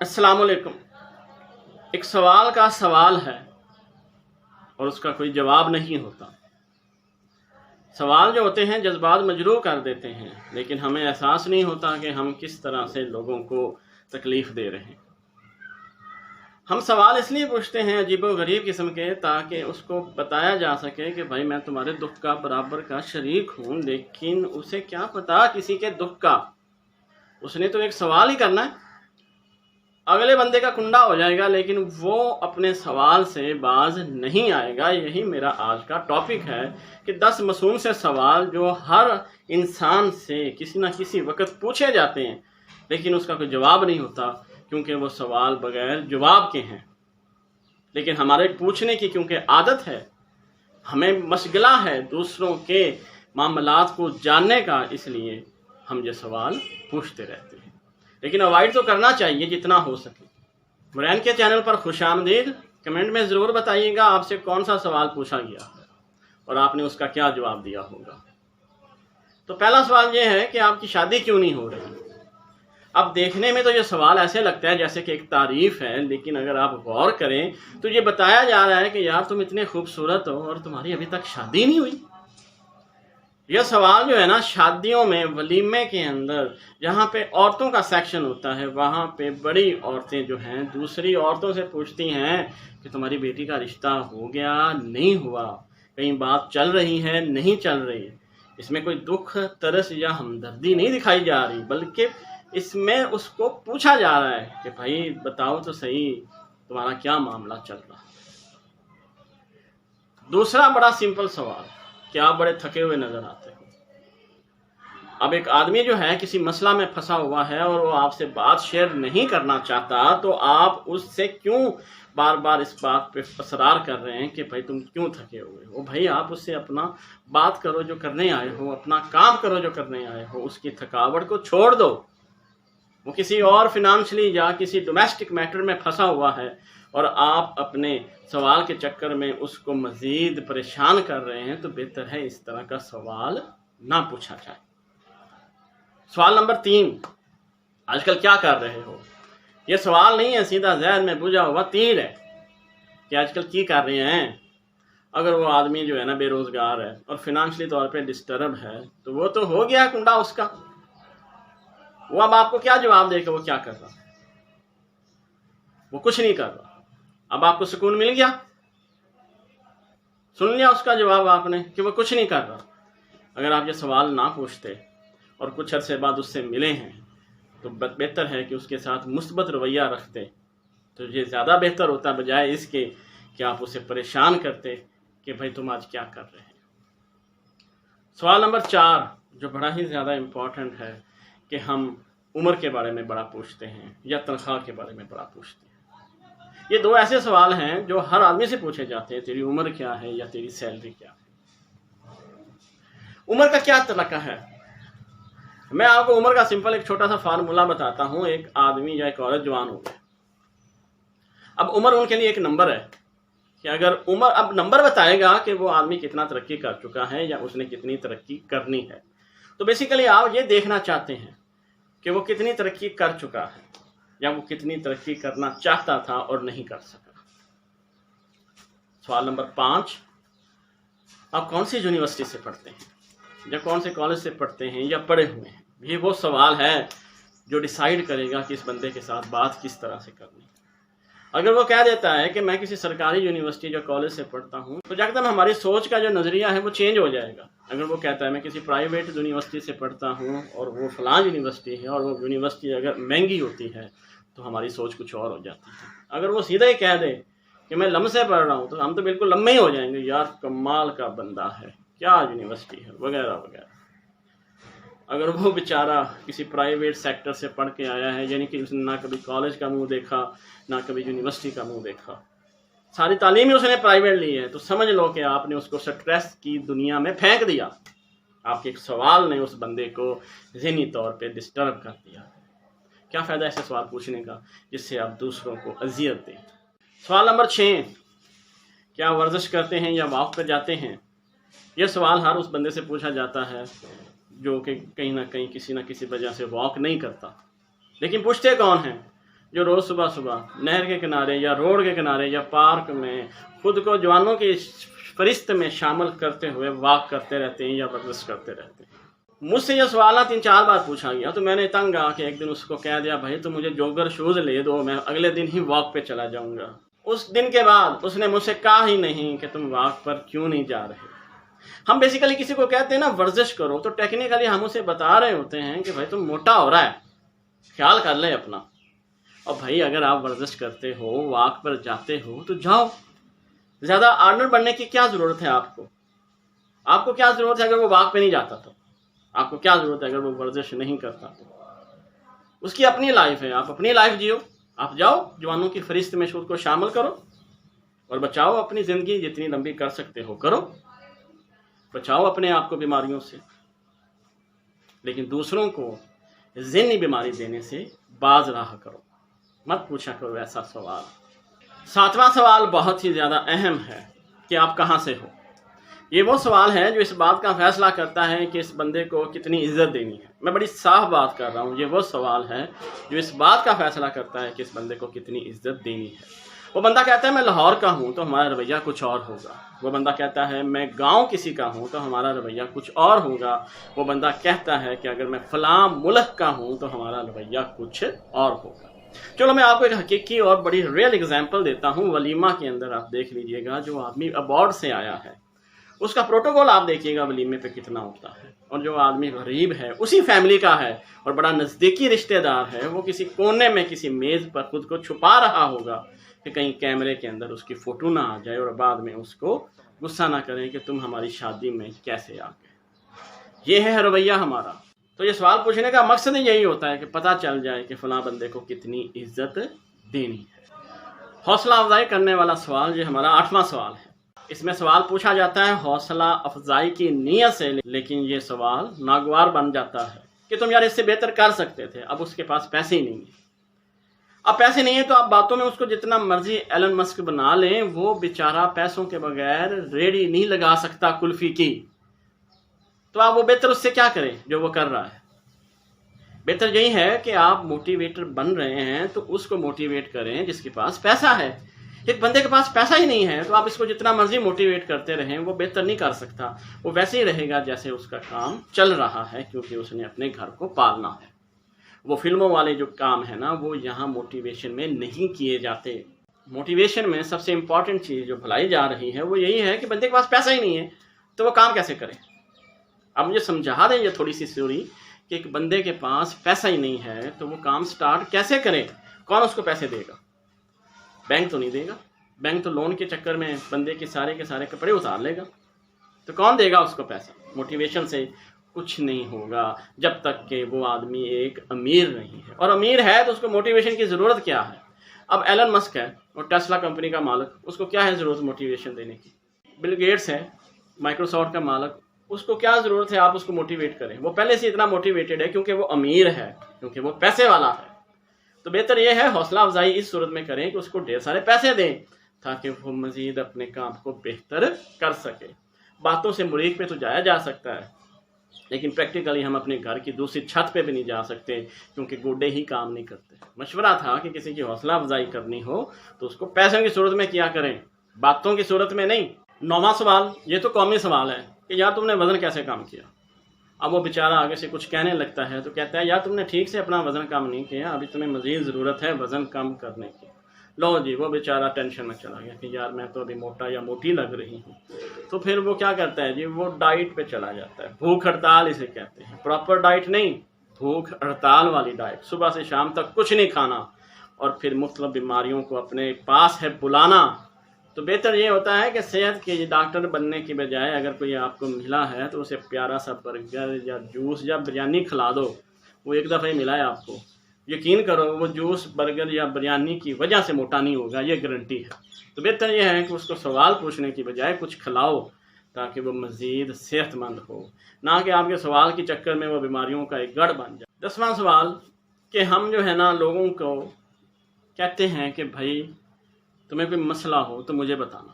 السلام علیکم۔ ایک سوال کا سوال ہے اور اس کا کوئی جواب نہیں ہوتا۔ سوال جو ہوتے ہیں جذبات مجروح کر دیتے ہیں، لیکن ہمیں احساس نہیں ہوتا کہ ہم کس طرح سے لوگوں کو تکلیف دے رہے ہیں۔ ہم سوال اس لیے پوچھتے ہیں عجیب و غریب قسم کے، تاکہ اس کو بتایا جا سکے کہ بھائی میں تمہارے دکھ کا برابر کا شریک ہوں، لیکن اسے کیا پتا کسی کے دکھ کا، اس نے تو ایک سوال ہی کرنا ہے۔ اگلے بندے کا کنڈا ہو جائے گا لیکن وہ اپنے سوال سے باز نہیں آئے گا۔ یہی میرا آج کا ٹاپک ہے کہ 10 معصوم سے سوال جو ہر انسان سے کسی نہ کسی وقت پوچھے جاتے ہیں، لیکن اس کا کوئی جواب نہیں ہوتا، کیونکہ وہ سوال بغیر جواب کے ہیں۔ لیکن ہمارے پوچھنے کی کیونکہ عادت ہے، ہمیں مشغلہ ہے دوسروں کے معاملات کو جاننے کا، اس لیے ہم یہ سوال پوچھتے رہتے ہیں۔ لیکن اوائڈ تو کرنا چاہیے جتنا ہو سکے۔ مرین کے چینل پر خوش آمدید۔ کمنٹ میں ضرور بتائیے گا آپ سے کون سا سوال پوچھا گیا اور آپ نے اس کا کیا جواب دیا ہوگا۔ تو پہلا سوال یہ ہے کہ آپ کی شادی کیوں نہیں ہو رہی؟ اب دیکھنے میں تو یہ سوال ایسے لگتا ہے جیسے کہ ایک تعریف ہے، لیکن اگر آپ غور کریں تو یہ بتایا جا رہا ہے کہ یار تم اتنے خوبصورت ہو اور تمہاری ابھی تک شادی نہیں ہوئی۔ یہ سوال جو ہے نا، شادیوں میں ولیمے کے اندر جہاں پہ عورتوں کا سیکشن ہوتا ہے، وہاں پہ بڑی عورتیں جو ہیں دوسری عورتوں سے پوچھتی ہیں کہ تمہاری بیٹی کا رشتہ ہو گیا نہیں ہوا، کہیں بات چل رہی ہے نہیں چل رہی۔ اس میں کوئی دکھ ترس یا ہمدردی نہیں دکھائی جا رہی، بلکہ اس میں اس کو پوچھا جا رہا ہے کہ بھائی بتاؤ تو صحیح تمہارا کیا معاملہ چل رہا۔ دوسرا بڑا سمپل سوال کہ آپ بڑے تھکے ہوئے نظر آتے ہو۔ اب ایک آدمی جو ہے کسی مسئلہ میں پھنسا ہوا ہے اور وہ آپ سے بات شیئر نہیں کرنا چاہتا، تو آپ اس سے کیوں بار بار اس بات پہ اصرار کر رہے ہیں کہ بھائی تم کیوں تھکے ہوئے ہو؟ بھائی آپ اس سے اپنا بات کرو جو کرنے آئے ہو، اپنا کام کرو جو کرنے آئے ہو، اس کی تھکاوٹ کو چھوڑ دو۔ وہ کسی اور فنانشلی یا کسی ڈومیسٹک میٹر میں پھنسا ہوا ہے اور آپ اپنے سوال کے چکر میں اس کو مزید پریشان کر رہے ہیں، تو بہتر ہے اس طرح کا سوال نہ پوچھا جائے۔ سوال نمبر 3، آج کل کیا کر رہے ہو؟ یہ سوال نہیں ہے، سیدھا ذہن میں بجھا ہوا تیر ہے کہ آج کل کی کر رہے ہیں۔ اگر وہ آدمی جو ہے نا بے روزگار ہے اور فنانشلی طور پہ ڈسٹرب ہے، تو وہ تو ہو گیا کنڈا اس کا۔ وہ اب آپ کو کیا جواب دے کہ وہ کیا کر رہا؟ وہ کچھ نہیں کر رہا۔ اب آپ کو سکون مل گیا؟ سن لیا اس کا جواب آپ نے کہ وہ کچھ نہیں کر رہا۔ اگر آپ یہ سوال نہ پوچھتے اور کچھ عرصے بعد اس سے ملے ہیں، تو بہتر ہے کہ اس کے ساتھ مثبت رویہ رکھتے، تو یہ زیادہ بہتر ہوتا بجائے اس کے کہ آپ اسے پریشان کرتے کہ بھائی تم آج کیا کر رہے ہیں۔ سوال نمبر 4 جو بڑا ہی زیادہ امپورٹنٹ ہے کہ ہم عمر کے بارے میں بڑا پوچھتے ہیں یا تنخواہ کے بارے میں بڑا پوچھتے ہیں۔ یہ 2 ایسے سوال ہیں جو ہر آدمی سے پوچھے جاتے ہیں، تیری عمر کیا ہے یا تیری سیلری کیا ہے۔ عمر کا کیا تعلق ہے؟ میں آپ کو عمر کا سمپل ایک چھوٹا سا فارمولا بتاتا ہوں۔ ایک آدمی یا ایک عورت جوان ہو گئے، اب عمر ان کے لیے ایک نمبر ہے کہ اگر عمر اب نمبر بتائے گا کہ وہ آدمی کتنا ترقی کر چکا ہے یا اس نے کتنی ترقی کرنی ہے۔ تو بیسیکلی آپ یہ دیکھنا چاہتے ہیں کہ وہ کتنی ترقی کر چکا ہے یا وہ کتنی ترقی کرنا چاہتا تھا اور نہیں کر سکا۔ سوال نمبر 5، آپ کون سی یونیورسٹی سے پڑھتے ہیں یا کون سے کالج سے پڑھتے ہیں یا پڑھے ہوئے ہیں؟ یہ وہ سوال ہے جو ڈیسائیڈ کرے گا کہ اس بندے کے ساتھ بات کس طرح سے کرنی۔ اگر وہ کہہ دیتا ہے کہ میں کسی سرکاری یونیورسٹی یا کالج سے پڑھتا ہوں، تو یکدم ہماری سوچ کا جو نظریہ ہے وہ چینج ہو جائے گا۔ اگر وہ کہتا ہے میں کسی پرائیویٹ یونیورسٹی سے پڑھتا ہوں اور وہ فلاں یونیورسٹی ہے اور وہ یونیورسٹی اگر مہنگی ہوتی ہے، تو ہماری سوچ کچھ اور ہو جاتی ہے۔ اگر وہ سیدھا ہی کہہ دے کہ میں لم سے پڑھ رہا ہوں، تو ہم تو بالکل لمے ہی ہو جائیں گے، یار کمال کا بندہ ہے، کیا یونیورسٹی ہے وغیرہ وغیرہ۔ اگر وہ بیچارہ کسی پرائیویٹ سیکٹر سے پڑھ کے آیا ہے، یعنی کہ اس نے نہ کبھی کالج کا منہ دیکھا نہ کبھی یونیورسٹی کا منہ دیکھا، ساری تعلیم ہی اس نے پرائیویٹ لی ہے، تو سمجھ لو کہ آپ نے اس کو سٹریس کی دنیا میں پھینک دیا۔ آپ کے ایک سوال نے اس بندے کو ذہنی طور پہ ڈسٹرب کر دیا۔ کیا فائدہ ایسے سوال پوچھنے کا جس سے آپ دوسروں کو اذیت دیں؟ سوال نمبر 6، کیا ورزش کرتے ہیں یا واک پہ جاتے ہیں؟ یہ سوال ہر اس بندے سے پوچھا جاتا ہے جو کہ کہیں نہ کہیں کسی نہ کسی وجہ سے واک نہیں کرتا۔ لیکن پوچھتے کون ہیں؟ جو روز صبح صبح نہر کے کنارے یا روڈ کے کنارے یا پارک میں خود کو جوانوں کی فہرست میں شامل کرتے ہوئے واک کرتے رہتے ہیں یا ورزش کرتے رہتے ہیں۔ مجھ سے یہ سوالات 3-4 بار پوچھا گیا تو میں نے تنگ آ کے ایک دن اس کو کہہ دیا بھائی تو مجھے جوگر شوز لے دو، میں اگلے دن ہی واک پہ چلا جاؤں گا۔ اس دن کے بعد اس نے مجھ سے کہا ہی نہیں کہ تم واک پر کیوں نہیں جا رہے۔ ہم بیسیکلی کسی کو کہتے ہیں نا ورزش کرو تو ٹیکنیکلی ہم اسے بتا رہے ہوتے ہیں کہ بھائی تم موٹا ہو رہا ہے، خیال کر لے اپنا۔ اور بھائی اگر آپ ورزش کرتے ہو، واک پر جاتے ہو تو جاؤ، زیادہ آرنر بننے کی کیا ضرورت ہے آپ کو؟ آپ کو کیا ضرورت ہے اگر وہ واک پہ نہیں جاتا تو؟ آپ کو کیا ضرورت ہے اگر وہ ورزش نہیں کرتا تو؟ اس کی اپنی لائف ہے، آپ اپنی لائف جیو، آپ جاؤ جوانوں کی فہرست میں خود کو شامل کرو اور بچاؤ اپنی زندگی، جتنی لمبی کر سکتے ہو کرو، بچاؤ اپنے آپ کو بیماریوں سے، لیکن دوسروں کو ذہنی بیماری دینے سے باز رہا کرو، مت پوچھا کرو ایسا سوال۔ 7واں سوال بہت ہی زیادہ اہم ہے کہ آپ کہاں سے ہو۔ یہ وہ سوال ہے جو اس بات کا فیصلہ کرتا ہے کہ اس بندے کو کتنی عزت دینی ہے۔ میں بڑی صاف بات کر رہا ہوں، یہ وہ سوال ہے جو اس بات کا فیصلہ کرتا ہے کہ اس بندے کو کتنی عزت دینی ہے۔ وہ بندہ کہتا ہے میں لاہور کا ہوں تو ہمارا رویہ کچھ اور ہوگا۔ وہ بندہ کہتا ہے میں گاؤں کسی کا ہوں تو ہمارا رویہ کچھ اور ہوگا۔ وہ بندہ کہتا ہے کہ اگر میں فلاں ملک کا ہوں تو ہمارا رویہ کچھ اور ہوگا۔ چلو میں آپ کو ایک حقیقی اور بڑی ریئل اگزامپل دیتا ہوں۔ ولیمہ کے اندر آپ دیکھ لیجئے گا، جو آدمی ابراڈ سے آیا ہے اس کا پروٹوکول آپ دیکھیے گا ولیمے پہ کتنا ہوتا ہے، اور جو آدمی غریب ہے اسی فیملی کا ہے اور بڑا نزدیکی رشتہ دار ہے، وہ کسی کونے میں کسی میز پر خود کو چھپا رہا ہوگا کہ کہیں کیمرے کے اندر اس کی فوٹو نہ آ جائے اور بعد میں اس کو غصہ نہ کریں کہ تم ہماری شادی میں کیسے آ گئے۔ یہ ہے رویہ ہمارا۔ تو یہ سوال پوچھنے کا مقصد یہی ہوتا ہے کہ پتہ چل جائے کہ فلاں بندے کو کتنی عزت دینی ہے۔ حوصلہ افزائی کرنے والا سوال یہ ہمارا 8واں سوال ہے۔ اس میں سوال پوچھا جاتا ہے حوصلہ افزائی کی نیت سے، لیکن یہ سوال ناگوار بن جاتا ہے کہ تم یار اس سے بہتر کر سکتے تھے، اب اس کے پاس پیسے ہی نہیں ہیں۔ اب پیسے نہیں ہیں تو آپ باتوں میں اس کو جتنا مرضی ایلن مسک بنا لیں، وہ بیچارہ پیسوں کے بغیر ریڑھی نہیں لگا سکتا کلفی کی، تو آپ وہ بہتر اس سے کیا کریں جو وہ کر رہا ہے۔ بہتر یہی ہے کہ آپ موٹیویٹر بن رہے ہیں تو اس کو موٹیویٹ کریں جس کے پاس پیسہ ہے۔ ایک بندے کے پاس پیسہ ہی نہیں ہے تو آپ اس کو جتنا مرضی موٹیویٹ کرتے رہیں، وہ بہتر نہیں کر سکتا، وہ ویسے ہی رہے گا جیسے اس کا کام چل رہا ہے، کیونکہ اس نے اپنے گھر کو پالنا ہے۔ وہ فلموں والے جو کام ہے نا، وہ یہاں موٹیویشن میں نہیں کیے جاتے۔ موٹیویشن میں سب سے امپورٹنٹ چیز جو بھلائی جا رہی ہے وہ یہی ہے کہ بندے کے پاس پیسہ ہی نہیں ہے تو وہ کام کیسے کرے۔ اب مجھے سمجھا دیں یہ تھوڑی سی تھیوری کہ ایک بندے کے پاس پیسہ ہی نہیں ہے تو وہ کام سٹارٹ کیسے کرے؟ کون اس کو پیسے دے گا؟ بینک تو نہیں دے گا، بینک تو لون کے چکر میں بندے کے سارے کپڑے اتار لے گا، تو کون دے گا اس کو پیسہ؟ موٹیویشن سے کچھ نہیں ہوگا جب تک کہ وہ آدمی ایک امیر نہیں ہے، اور امیر ہے تو اس کو موٹیویشن کی ضرورت کیا ہے؟ اب ایلن مسک ہے اور ٹیسلا کمپنی کا مالک، اس کو کیا ہے ضرورت موٹیویشن دینے کی؟ بل گیٹس ہے مائکروسافٹ کا مالک، اس کو کیا ضرورت ہے آپ اس کو موٹیویٹ کریں؟ وہ پہلے سے اتنا موٹیویٹڈ ہے کیونکہ وہ امیر ہے، کیونکہ وہ پیسے والا ہے۔ تو بہتر یہ ہے حوصلہ افزائی اس صورت میں کریں کہ اس کو ڈھیر سارے پیسے دیں تاکہ وہ مزید اپنے کام کو بہتر کر سکے۔ باتوں سے مریخ پہ تو جایا جا سکتا ہے، لیکن پریکٹیکلی ہم اپنے گھر کی دوسری چھت پہ بھی نہیں جا سکتے کیونکہ گوڈے ہی کام نہیں کرتے۔ مشورہ تھا کہ کسی کی حوصلہ افزائی کرنی ہو تو اس کو پیسوں کی صورت میں کیا کریں، باتوں کی صورت میں نہیں۔ 9واں سوال، یہ تو قومی سوال ہے کہ یار تم نے وزن کیسے کم کیا؟ اب وہ بیچارہ آگے سے کچھ کہنے لگتا ہے تو کہتا ہے یار تم نے ٹھیک سے اپنا وزن کم نہیں کیا، ابھی تمہیں مزید ضرورت ہے وزن کم کرنے کی۔ لو جی، وہ بیچارہ ٹینشن میں چلا گیا کہ یار میں تو ابھی موٹا یا موٹی لگ رہی ہوں، تو پھر وہ کیا کرتا ہے جی، وہ ڈائٹ پہ چلا جاتا ہے۔ بھوک ہڑتال اسے کہتے ہیں، پراپر ڈائٹ نہیں، بھوک ہڑتال والی ڈائٹ، صبح سے شام تک کچھ نہیں کھانا اور پھر مختلف بیماریوں کو اپنے پاس ہے بلانا۔ تو بہتر یہ ہوتا ہے کہ صحت کے ڈاکٹر بننے کی بجائے اگر کوئی آپ کو ملا ہے تو اسے پیارا سا برگر یا جوس یا بریانی کھلا دو۔ وہ ایک دفعہ ہی ملا ہے آپ کو، یقین کرو وہ جوس برگر یا بریانی کی وجہ سے موٹا نہیں ہوگا، یہ گارنٹی ہے۔ تو بہتر یہ ہے کہ اس کو سوال پوچھنے کی بجائے کچھ کھلاؤ تاکہ وہ مزید صحت مند ہو، نہ کہ آپ کے سوال کے چکر میں وہ بیماریوں کا ایک گڑھ بن جائے۔ 10واں سوال کہ ہم جو ہے نا لوگوں کو کہتے ہیں کہ بھائی تمہیں کوئی مسئلہ ہو تو مجھے بتانا۔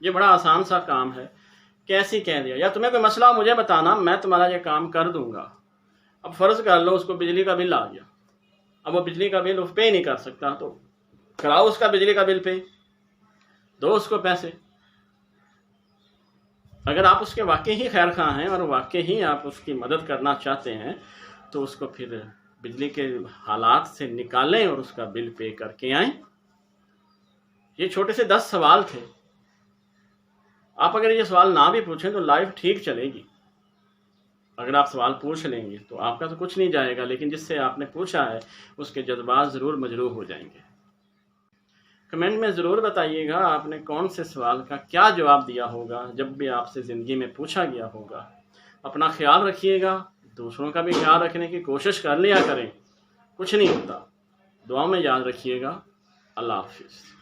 یہ بڑا آسان سا کام ہے، کیسے کہہ دیا یا تمہیں کوئی مسئلہ ہو مجھے بتانا، میں تمہارا یہ کام کر دوں گا۔ اب فرض کر لو اس کو بجلی کا بل آ گیا، اب وہ بجلی کا بل پے نہیں کر سکتا تو کراؤ اس کا بجلی کا بل پے، دو اس کو پیسے۔ اگر آپ اس کے واقعی ہی خیر خواہ ہیں اور واقعی ہی آپ اس کی مدد کرنا چاہتے ہیں تو اس کو پھر بجلی کے حالات سے نکالیں اور اس کا بل پے کر کے آئیں۔ یہ چھوٹے سے 10 سوال تھے۔ آپ اگر یہ سوال نہ بھی پوچھیں تو لائف ٹھیک چلے گی۔ اگر آپ سوال پوچھ لیں گے تو آپ کا تو کچھ نہیں جائے گا، لیکن جس سے آپ نے پوچھا ہے اس کے جذبات ضرور مجروح ہو جائیں گے۔ کمنٹ میں ضرور بتائیے گا آپ نے کون سے سوال کا کیا جواب دیا ہوگا جب بھی آپ سے زندگی میں پوچھا گیا ہوگا۔ اپنا خیال رکھیے گا، دوسروں کا بھی خیال رکھنے کی کوشش کر لیا کریں، کچھ نہیں ہوتا۔ دعا میں یاد رکھیے گا۔ اللہ حافظ۔